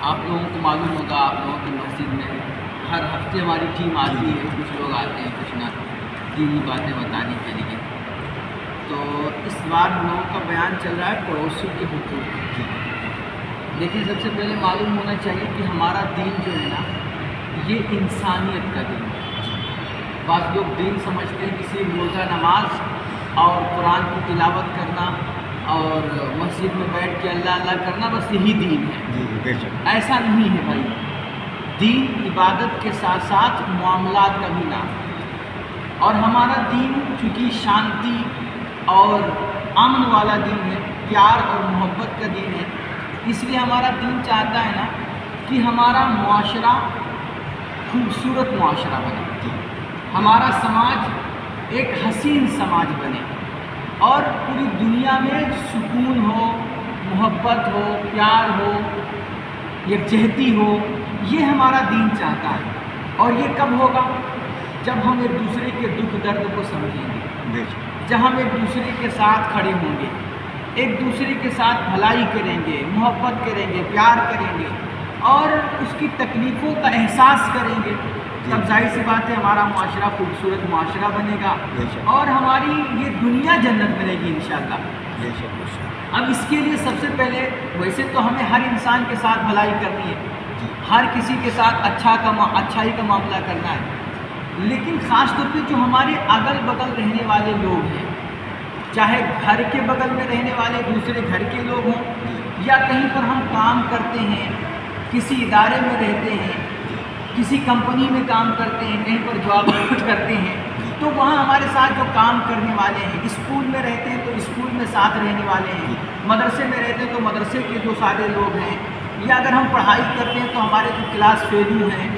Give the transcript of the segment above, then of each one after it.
آپ لوگوں کو معلوم ہوگا، آپ لوگوں کی مسجد میں ہر ہفتے ہماری ٹیم آتی ہے، کچھ لوگ آتے ہیں کچھ نہ دینی باتیں بتانے کے لیے۔ تو اس بار ہم لوگوں کا بیان چل رہا ہے پڑوسی کے حقوق۔ دیکھیں، سب سے پہلے معلوم ہونا چاہیے کہ ہمارا دین جو ہے نا، یہ انسانیت کا دین ہے۔ بعض لوگ دین سمجھتے ہیں کہ صرف روزہ نماز اور قرآن کی تلاوت کرنا اور مسجد میں بیٹھ کے اللہ اللہ کرنا، بس یہی دین ہے۔ ایسا نہیں ہے بھائی۔ دین عبادت کے ساتھ ساتھ معاملات کا بھی نام ہے، اور ہمارا دین چونکہ شانتی اور امن والا دین ہے، پیار اور محبت کا دین ہے، اس لیے ہمارا دین چاہتا ہے نا کہ ہمارا معاشرہ خوبصورت معاشرہ بنے، ہمارا سماج ایک حسین سماج بنے، اور پوری دنیا میں سکون ہو، محبت ہو، پیار ہو، یکجہتی ہو۔ یہ ہمارا دین چاہتا ہے۔ اور یہ کب ہوگا؟ جب ہم ایک دوسرے کے دکھ درد کو سمجھیں گے، جب ہم ایک دوسرے کے ساتھ کھڑے ہوں گے، ایک دوسرے کے ساتھ بھلائی کریں گے، محبت کریں گے، پیار کریں گے، اور اس کی تکلیفوں کا احساس کریں گے، تب ظاہر سی بات ہے ہمارا معاشرہ خوبصورت معاشرہ بنے گا، اور ہماری یہ دنیا جنت بنے گی انشاءاللہ۔ اب اس کے لیے سب سے پہلے، ویسے تو ہمیں ہر انسان کے ساتھ بھلائی کرنی ہے، ہر کسی کے ساتھ اچھائی کا معاملہ کرنا ہے، لیکن خاص طور پہ جو ہمارے اگل بغل رہنے والے لوگ ہیں، چاہے گھر کے بغل میں رہنے والے دوسرے گھر کے لوگ ہوں، یا کہیں پر ہم کام کرتے ہیں، کسی ادارے میں رہتے ہیں، کسی کمپنی میں کام کرتے ہیں، کہیں پر جاب کرتے ہیں، تو وہاں ہمارے ساتھ جو کام کرنے والے ہیں، اسکول میں رہتے ہیں تو اسکول میں ساتھ رہنے والے ہیں، مدرسے میں رہتے ہیں تو مدرسے کے جو سارے لوگ ہیں، یا اگر ہم پڑھائی کرتے ہیں تو ہمارے جو کلاس فیلو ہیں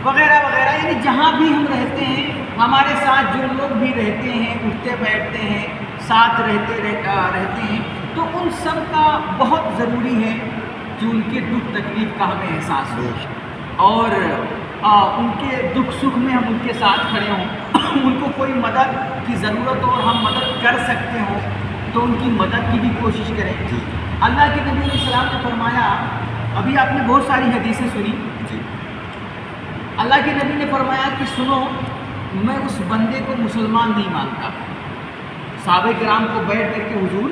وغیرہ وغیرہ، یعنی جہاں بھی ہم رہتے ہیں ہمارے ساتھ جو لوگ بھی رہتے ہیں، اٹھتے بیٹھتے ہیں، ساتھ رہتے ہیں، تو ان سب کا بہت ضروری ہے کہ ان کے دکھ تکلیف کا ہمیں احساس ہو، اور ان کے دکھ سکھ میں ہم ان کے ساتھ کھڑے ہوں، ان کو کوئی مدد کی ضرورت ہو اور ہم مدد کر سکتے ہوں تو ان کی مدد کی بھی کوشش کریں۔ اللہ کے نبی علیہ السلام نے فرمایا، ابھی آپ نے بہت ساری حدیثیں سنی، اللہ کے نبی نے فرمایا کہ سنو، میں اس بندے کو مسلمان نہیں مانتا۔ صحابہ کرام کو بیٹھ کر کے حضور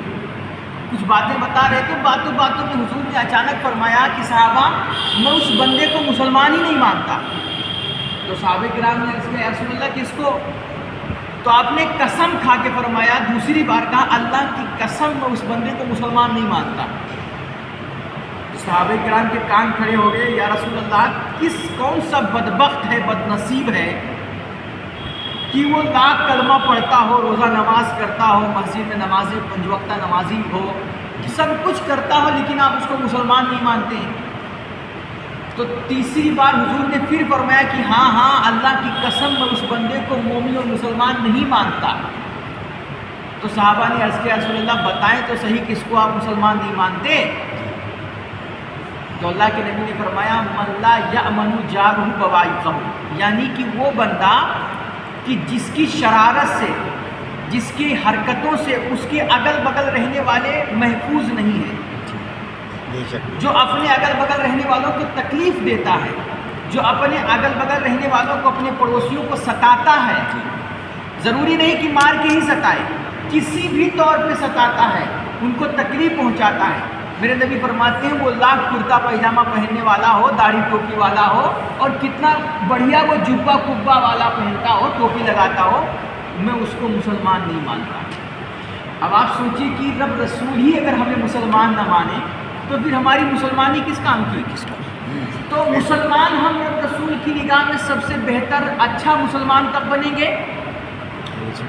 کچھ باتیں بتا رہے تھے، باتوں میں حضور نے اچانک فرمایا کہ صحابہ، میں اس بندے کو مسلمان ہی نہیں مانتا۔ تو صحابہ کرام نے اس یا رسول اللہ کس کو؟ تو آپ نے قسم کھا کے فرمایا، دوسری بار کہا، اللہ کی قسم میں اس بندے کو مسلمان نہیں مانتا۔ صحابہ کرام کے کان کھڑے ہو گئے، یا رسول اللہ، کون سا بدبخت ہے، بد نصیب ہے کہ وہ لاکھ کلمہ پڑھتا ہو، روزہ نماز کرتا ہو، مسجد میں نمازیں 5 وقتہ نمازی ہو، سب کچھ کرتا ہو، لیکن آپ اس کو مسلمان نہیں مانتے ہیں۔ تو تیسری بار حضور نے پھر فرمایا کہ ہاں اللہ کی قسم میں اس بندے کو مومن اور مسلمان نہیں مانتا۔ تو صحابہ نے عرض کیا، رسول اللہ بتائیں تو صحیح کس کو آپ مسلمان نہیں مانتے؟ تو اللہ کے نبی نے فرمایا، من لا یأمن جارہ بوائقہ، یعنی کہ وہ بندہ کہ جس کی شرارت سے، جس کی حرکتوں سے اس کے اگل بغل رہنے والے محفوظ نہیں ہیں، جو اپنے اگل بغل رہنے والوں کو تکلیف دیتا ہے، جو اپنے اگل بغل رہنے والوں کو، اپنے پڑوسیوں کو ستاتا ہے، ضروری نہیں کہ مار کے ہی ستائے، کسی بھی طور پہ ستاتا ہے، ان کو تکلیف پہنچاتا ہے، میرے نبی فرماتے ہیں وہ لاکھ کرتا پائجامہ پہننے والا ہو، داڑھی ٹوپی والا ہو، اور کتنا بڑھیا وہ جبہ کبا والا پہنتا ہو، ٹوپی لگاتا ہو، میں اس کو مسلمان نہیں مانتا۔ اب آپ سوچیے کہ رب رسول ہی اگر ہمیں مسلمان نہ مانے تو پھر ہماری مسلمانی کس کام کی؟ تو مسلمان ہم رب رسول کی نگاہ میں سب سے بہتر اچھا مسلمان کب بنیں گے؟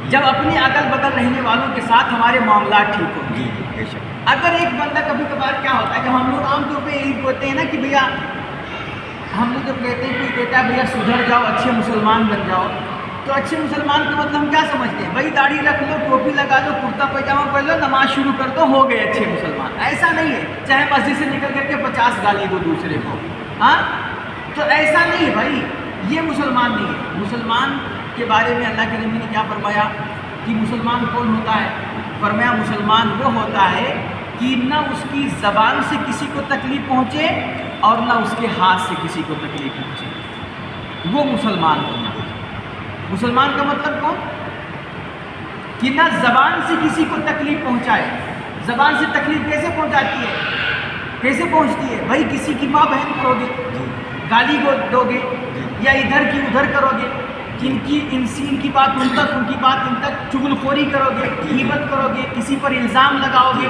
جب اپنے اگل بغل رہنے والوں کے ساتھ ہمارے معاملات ٹھیک ہوں گے۔ اگر ایک بندہ کبھی کبھار کیا ہوتا ہے کہ ہم لوگ عام طور پہ یہی کہتے ہیں نا کہ بھیا، ہم لوگ جب کہتے ہیں کوئی کہتا ہے بھیا سدھر جاؤ، اچھے مسلمان بن جاؤ، تو اچھے مسلمان کا مطلب ہم کیا سمجھتے ہیں؟ بھائی داڑھی رکھ لو، ٹوپی لگا دو، کرتا پائجامہ پہن لو، نماز شروع کر دو، ہو گئے اچھے مسلمان۔ ایسا نہیں ہے، چاہے مسجد سے نکل کر کے 50 گالی دو دوسرے کو، ہاں، تو ایسا نہیں ہے بھائی، یہ مسلمان نہیں ہے۔ مسلمان کے بارے میں اللہ کے نبی نے کیا فرمایا کہ مسلمان کون ہوتا ہے؟ فرمایا مسلمان وہ ہوتا ہے کہ نہ اس کی زبان سے کسی کو تکلیف پہنچے اور نہ اس کے ہاتھ سے کسی کو تکلیف پہنچے، وہ مسلمان ہونا۔ مسلمان کا مطلب کون؟ کہ نہ زبان سے کسی کو تکلیف پہنچائے۔ زبان سے تکلیف کیسے پہنچاتی ہے، کیسے پہنچتی ہے؟ بھائی کسی کی ماں بہن کرو گے، گالی دو گے، یا ادھر کی ادھر کرو گے، جن کی ان کی بات ان تک، ان کی بات ان تک، چغلخوری کرو گے، غیبت کرو گے، کسی پر الزام لگاؤ گے،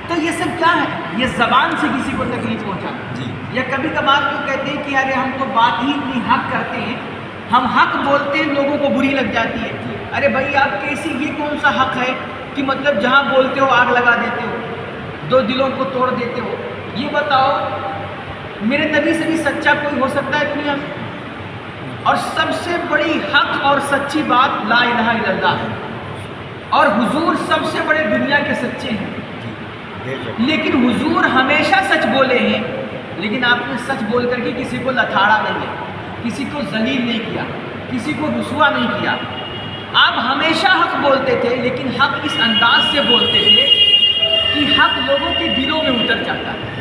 تو یہ سب کیا ہے؟ یہ زبان سے کسی کو تکلیف پہنچانا۔ یا کبھی کبھار تو کہتے ہیں کہ ارے ہم تو بات ہی اتنی حق کرتے ہیں، ہم حق بولتے ہیں لوگوں کو بری لگ جاتی ہے۔ ارے بھائی آپ کیسی، یہ کون سا حق ہے کہ مطلب جہاں بولتے ہو آگ لگا دیتے ہو، دو دلوں کو توڑ دیتے ہو؟ یہ بتاؤ میرے نبی سے بھی سچا کوئی ہو سکتا ہے دنیا میں؟ اور سب سے بڑی حق اور سچی بات لا الہ الا اللہ ہے، اور حضور سب سے بڑے دنیا کے سچے ہیں۔ لیکن حضور ہمیشہ سچ بولے ہیں، لیکن آپ نے سچ بول کر کے کسی کو لتھاڑا نہیں ہے، کسی کو ذلیل نہیں کیا، کسی کو رسوا نہیں کیا۔ آپ ہمیشہ حق بولتے تھے، لیکن حق اس انداز سے بولتے تھے کہ حق لوگوں کے دلوں میں اتر جاتا ہے۔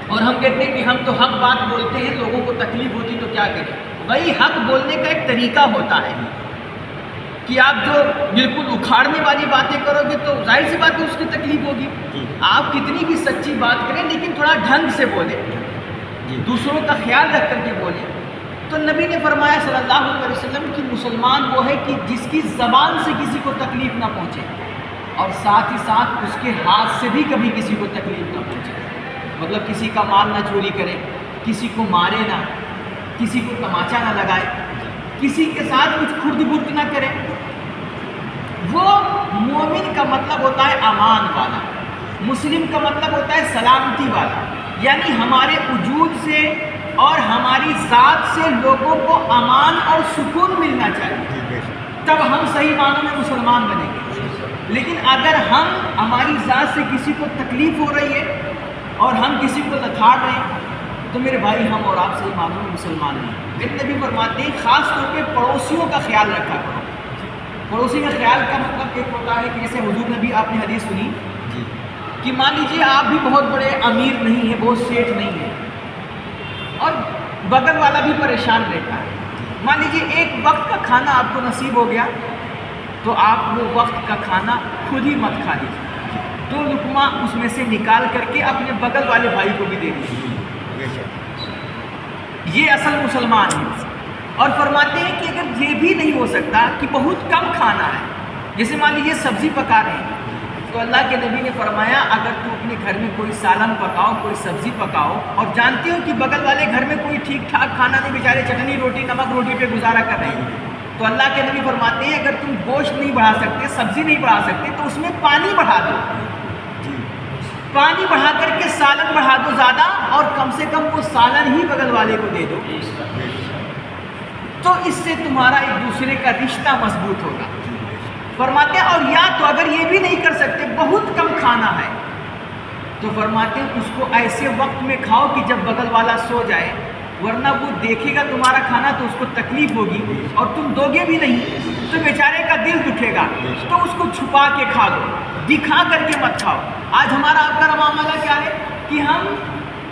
اور ہم کہتے ہیں کہ ہم تو حق بات بولتے ہیں، لوگوں کو تکلیف ہوتی تو کیا کریں؟ وہی حق بولنے کا ایک طریقہ ہوتا ہے کہ آپ جو بالکل اکھاڑنے والی باتیں کرو گے تو ظاہر سی بات ہے اس کی تکلیف ہوگی۔ آپ کتنی بھی سچی بات کریں لیکن تھوڑا ڈھنگ سے بولیں، دوسروں کا خیال رکھ کر کے بولیں۔ تو نبی نے فرمایا صلی اللہ علیہ وسلم کہ مسلمان وہ ہے کہ جس کی زبان سے کسی کو تکلیف نہ پہنچے، اور ساتھ ہی ساتھ اس کے ہاتھ سے بھی کبھی کسی کو تکلیف نہ پہنچے۔ مطلب کسی کا مال نہ چوری کرے، کسی کو مارے نہ، کسی کو تماچا نہ لگائے، کسی کے ساتھ کچھ خرد برد نہ کرے۔ وہ مومن کا مطلب ہوتا ہے امان والا، مسلم کا مطلب ہوتا ہے سلامتی والا، یعنی ہمارے وجود سے اور ہماری ذات سے لوگوں کو امان اور سکون ملنا چاہیے، تب ہم صحیح معنوں میں مسلمان بنیں گے۔ لیکن اگر ہماری ذات سے کسی کو تکلیف ہو رہی ہے اور ہم کسی کو لتھاڑ رہے ہیں تو میرے بھائی ہم اور آپ صحیح معنوں میں مسلمان نہیں۔ میرے نبی فرماتے ہیں خاص طور پہ پڑوسیوں کا خیال رکھا کرو۔ پڑوسی کا خیال کا مطلب ایک ہوتا ہے کہ جیسے حضور نبی آپ نے حدیث سنی کہ مان لیجیے آپ بھی بہت بڑے امیر نہیں ہیں، بہت سیٹھ نہیں ہیں، اور بغل والا بھی پریشان رہتا ہے۔ مان لیجیے ایک وقت کا کھانا آپ کو نصیب ہو گیا تو آپ وہ وقت کا کھانا خود ہی مت کھا لیجیے، 2 لقمہ اس میں سے نکال کر کے اپنے بغل والے بھائی کو بھی دے دیجیے۔ یہ اصل مسلمان ہے۔ اور فرماتے ہیں کہ اگر یہ بھی نہیں ہو سکتا کہ بہت کم کھانا ہے، جیسے مان لیجیے سبزی پکا رہے ہیں تو اللہ کے نبی نے فرمایا اگر تو اپنے گھر میں کوئی سالن پکاؤ، کوئی سبزی پکاؤ، اور جانتے ہو کہ بغل والے گھر میں کوئی ٹھیک ٹھاک کھانا نہیں، بیچارے چٹنی روٹی نمک روٹی پہ گزارا کر رہے ہیں، تو اللہ کے نبی فرماتے ہیں اگر تم گوشت نہیں بڑھا سکتے، سبزی نہیں بڑھا سکتے، تو اس میں پانی بڑھا دو، پانی بڑھا کر کے سالن بڑھا دو زیادہ، اور کم سے کم وہ سالن ہی بغل والے کو دے دو، تو اس سے تمہارا ایک دوسرے کا رشتہ مضبوط ہوگا۔ فرماتے ہیں اور یا تو اگر یہ بھی نہیں کر سکتے، بہت کم کھانا ہے، تو فرماتے ہیں اس کو ایسے وقت میں کھاؤ کہ جب بغل والا سو جائے، ورنہ وہ دیکھے گا تمہارا کھانا تو اس کو تکلیف ہوگی، اور تم دوگے بھی نہیں تو بیچارے کا دل دکھے گا، تو اس کو چھپا کے کھا لو، دکھا کر کے مت کھاؤ۔ آج ہمارا آپ کا معاملہ کیا ہے کہ ہم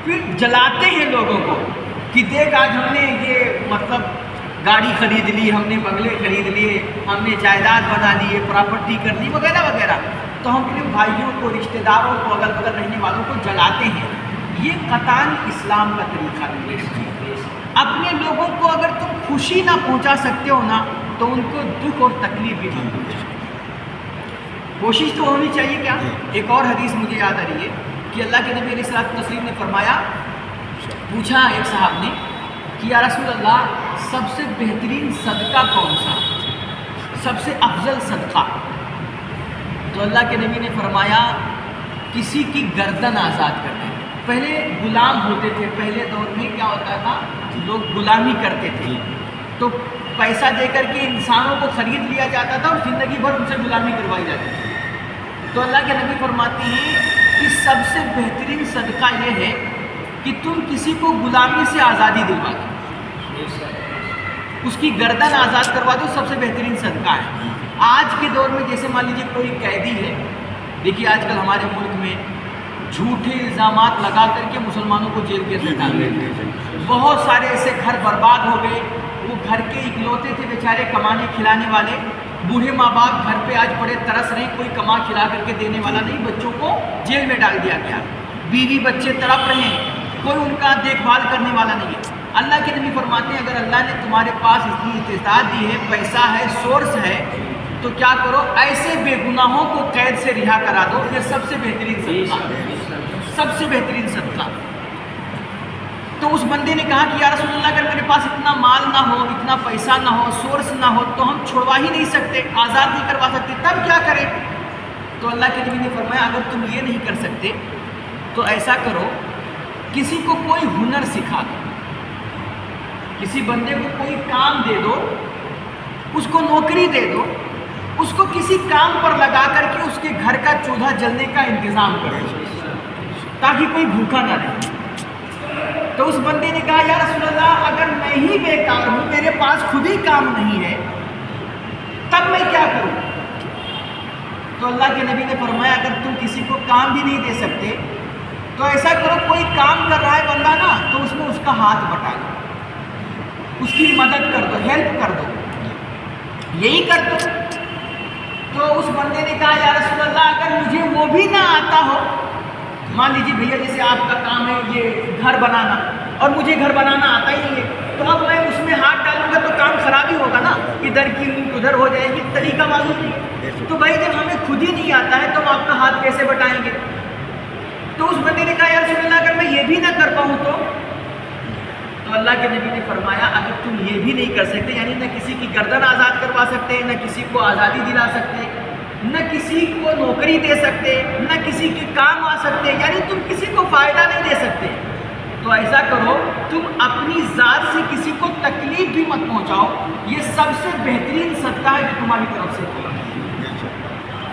پھر جلاتے ہیں لوگوں کو کہ دیکھ آج ہم نے یہ مطلب گاڑی خرید لی، ہم نے بنگلے خرید لیے، ہم نے جائیداد بنا لی، پراپرٹی کر لی وغیرہ وغیرہ، تو ہم اپنے بھائیوں کو، رشتہ داروں کو، اگل بغل رہنے والوں کو جلاتے ہیں۔ یہ قطعاً اسلام کا طریقہ نہیں ہے۔ اپنے لوگوں کو اگر تم خوشی نہ پہنچا سکتے ہو نا تو ان کو دکھ اور تکلیف بھی نہیں پہنچا۔ کوشش تو ہونی چاہیے۔ کیا ایک اور حدیث مجھے یاد آ رہی ہے کہ اللہ کے نبی علیہ الصلوۃ والتسلیم نے فرمایا، پوچھا ایک صاحب نے کہ یا رسول اللہ سب سے بہترین صدقہ کون سا، سب سے افضل صدقہ؟ تو اللہ کے نبی نے فرمایا کسی کی گردن آزاد کر دیں۔ پہلے غلام ہوتے تھے، پہلے دور میں کیا ہوتا تھا، لوگ غلامی کرتے تھے تو پیسہ دے کر کے انسانوں کو خرید لیا جاتا تھا اور زندگی بھر ان سے غلامی کروائی جاتی تھی۔ تو اللہ کے نبی فرماتے ہیں کہ سب سے بہترین صدقہ یہ ہے کہ تم کسی کو غلامی سے آزادی دلوا دو، اس کی گردن آزاد کروا دو، سب سے بہترین صدقہ ہے۔ آج کے دور میں جیسے مان لیجیے کوئی قیدی ہے، دیکھیے آج کل ہمارے ملک میں جھوٹے الزامات لگا کر کے مسلمانوں کو جیل کے اندر ڈال دیتے. بہت سارے ایسے گھر برباد ہو گئے. وہ گھر کے اکلوتے تھے بیچارے کمانے کھلانے والے, بوڑھے ماں باپ گھر پہ آج بڑے ترس رہے, کوئی کما کھلا کر کے دینے والا نہیں, بچوں کو جیل میں ڈال دیا گیا. بیوی بچے تڑپ رہے ہیں, کوئی ان کا دیکھ بھال کرنے والا نہیں ہے. اللہ کے نبی فرماتے ہیں اگر اللہ نے تمہارے پاس اتنی استطاعت دی ہے, پیسہ ہے, سورس ہے, تو کیا کرو, ایسے بے گناہوں کو قید سے رہا کرا دو. یہ سب سے بہترین صدقہ, سب سے بہترین صدقہ. تو اس بندے نے کہا کہ یا رسول اللہ اگر میرے پاس اتنا مال نہ ہو, اتنا پیسہ نہ ہو, سورس نہ ہو, تو ہم چھڑوا ہی نہیں سکتے, آزاد نہیں کروا سکتے, تب کیا کریں؟ تو اللہ کے نبی نے فرمایا اگر تم یہ نہیں کر سکتے تو ایسا کرو, کسی کو کوئی ہنر سکھا دو, کسی بندے کو کوئی کام دے دو, اس کو نوکری دے دو, اس کو کسی کام پر لگا کر کے اس کے گھر کا چولہا جلنے کا انتظام کرو تاکہ کوئی بھوکا نہ رہے. تو اس بندے نے کہا یا رسول اللہ اگر میں ہی بیکار ہوں, میرے پاس خود ہی کام نہیں ہے, تب میں کیا کروں؟ تو اللہ کے نبی نے فرمایا اگر تم کسی کو کام بھی نہیں دے سکتے تو ایسا کرو, کوئی کام کر رہا ہے بندہ نا, تو اس میں اس کا ہاتھ بٹا دو, اس کی مدد کر دو, ہیلپ کر دو, یہی کر دو. تو اس بندے نے کہا یا رسول اللہ اگر مجھے وہ بھی نہ آتا ہو, مان لیجیے بھیا جیسے آپ کا کام ہے یہ گھر بنانا, اور مجھے گھر بنانا آتا ہی نہیں ہے, تو اب میں اس میں ہاتھ ڈالوں گا تو کام خراب ہی ہوگا نا, ادھر کی ادھر ہو جائے گی, طریقہ معلوم نہیں ہے. تو بھائی جب ہمیں خود ہی نہیں آتا ہے تو ہم آپ کا ہاتھ کیسے بٹائیں گے؟ تو اس بندے نے کہا یا رسول اللہ اگر میں یہ بھی نہ کر پاؤں تو اللہ کے نبی نے فرمایا اگر تم یہ بھی نہیں کر سکتے, یعنی نہ کسی کی گردن آزاد کروا سکتے, نہ کسی کو آزادی دلا سکتے, نہ کسی کو نوکری دے سکتے, نہ کسی کے کام آ سکتے, یعنی تم کسی کو فائدہ نہیں دے سکتے, تو ایسا کرو تم اپنی ذات سے کسی کو تکلیف بھی مت پہنچاؤ. یہ سب سے بہترین صدقہ ہے جو تمہاری طرف سے کیا.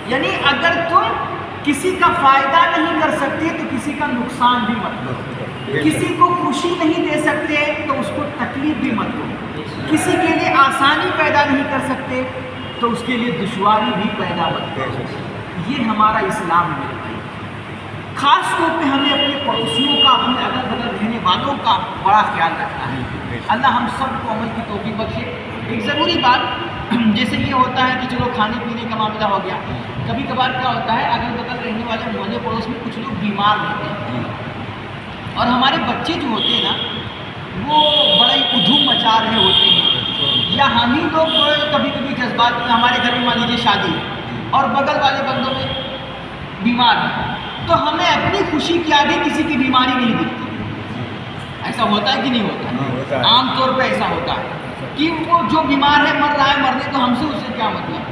یعنی اگر تم کسی کا فائدہ نہیں کر سکتے تو کسی کا نقصان بھی مت کرو, کسی کو خوشی نہیں دے سکتے تو اس کو تکلیف بھی مت دو, کسی کے لیے آسانی پیدا نہیں کر سکتے تو اس کے لیے دشواری بھی پیدا مت کرو. یہ ہمارا اسلام ہے. خاص طور پہ ہمیں اپنے پڑوسیوں کا, اپنے اگل بغل رہنے والوں کا بڑا خیال رکھنا ہے. اللہ ہم سب کو عمل کی توفیق بخشے. ایک ضروری بات, جیسے یہ ہوتا ہے کہ چلو کھانے پینے کا معاملہ ہو گیا, کبھی کبھار کیا ہوتا ہے اگل بغل رہنے والے محلے پڑوس میں کچھ لوگ بیمار رہتے ہیں, اور ہمارے بچے جو ہوتے ہیں نا وہ بڑا ہی ادھوم مچا رہے ہوتے ہیں, یا ہم ہی لوگ کبھی کبھی جذبات میں, ہمارے گھر میں مان لیجیے شادی ہے اور بغل والے بندوں میں بیمار ہے, تو ہمیں اپنی خوشی کے آگے کسی کی بیماری نہیں دکھتی. ایسا ہوتا ہے کہ نہیں ہوتا ہے؟ عام طور پہ ایسا ہوتا ہے کہ وہ جو بیمار ہے مر رہا ہے, مرنے تو ہم سے اس سے کیا مطلب.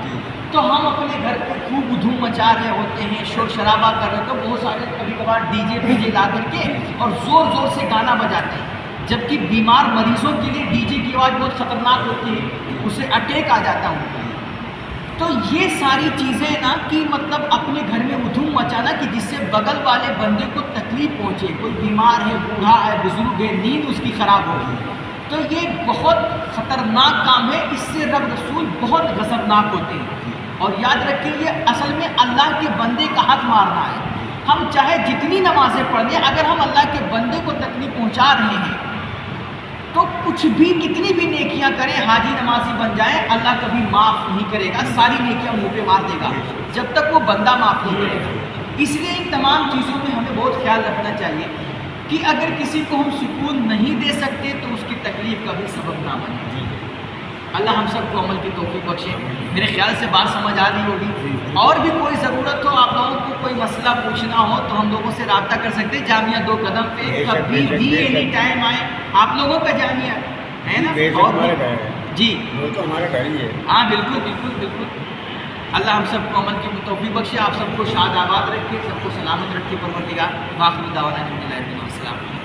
تو ہم اپنے گھر پہ خوب دھوم مچا رہے ہوتے ہیں, شور شرابہ کر رہے, تو بہت سارے کبھی کبھار ڈی جے لا کر کے اور زور زور سے گانا بجاتے ہیں, جبکہ بیمار مریضوں کے لیے ڈی جے کی آواز بہت خطرناک ہوتی ہے, اسے اٹیک آ جاتا ہے. تو یہ ساری چیزیں نا کہ مطلب اپنے گھر میں ادھوم مچانا کہ جس سے بغل والے بندے کو تکلیف پہنچے, کوئی بیمار ہے, بوڑھا ہے, بزرگ ہے, نیند اس کی خراب ہوگی, تو یہ بہت خطرناک کام ہے. اس سے رب رسول بہت غضبناک ہوتے ہیں. اور یاد رکھیں یہ اصل میں اللہ کے بندے کا حق مارنا ہے. ہم چاہے جتنی نمازیں پڑھ لیں, اگر ہم اللہ کے بندے کو تکلیف پہنچا رہے ہیں تو کچھ بھی کتنی بھی نیکیاں کریں, حاجی نمازی بن جائیں, اللہ کبھی معاف نہیں کرے گا. ساری نیکیاں منہ پہ مار دے گا جب تک وہ بندہ معاف نہیں کرے گا. اس لیے ان تمام چیزوں میں ہمیں بہت خیال رکھنا چاہیے کہ اگر کسی کو ہم سکون نہیں دے سکتے تو اس کی تکلیف کا بھی سبب نہ بنے. اللہ ہم سب کو عمل کی توفیق بخشے. میرے خیال سے بات سمجھ آ رہی ہوگی. اور بھی کوئی ضرورت ہو, آپ لوگوں کو کوئی مسئلہ پوچھنا ہو تو ہم لوگوں سے رابطہ کر سکتے ہیں. جامعہ دو قدم پہ کبھی بھی اینی ٹائم آئے. آپ لوگوں کا جامعہ ہے نا, اور جی وہ تو ہمارا گھر ہی ہے. ہاں بالکل بالکل بالکل. اللہ ہم سب کو عمل کی توفیق بخشے, آپ سب کو شاد آباد رکھے, سب کو سلامت رکھے. پروردگار واخر دعوانا الحمدللہ رب العالمین. السلام.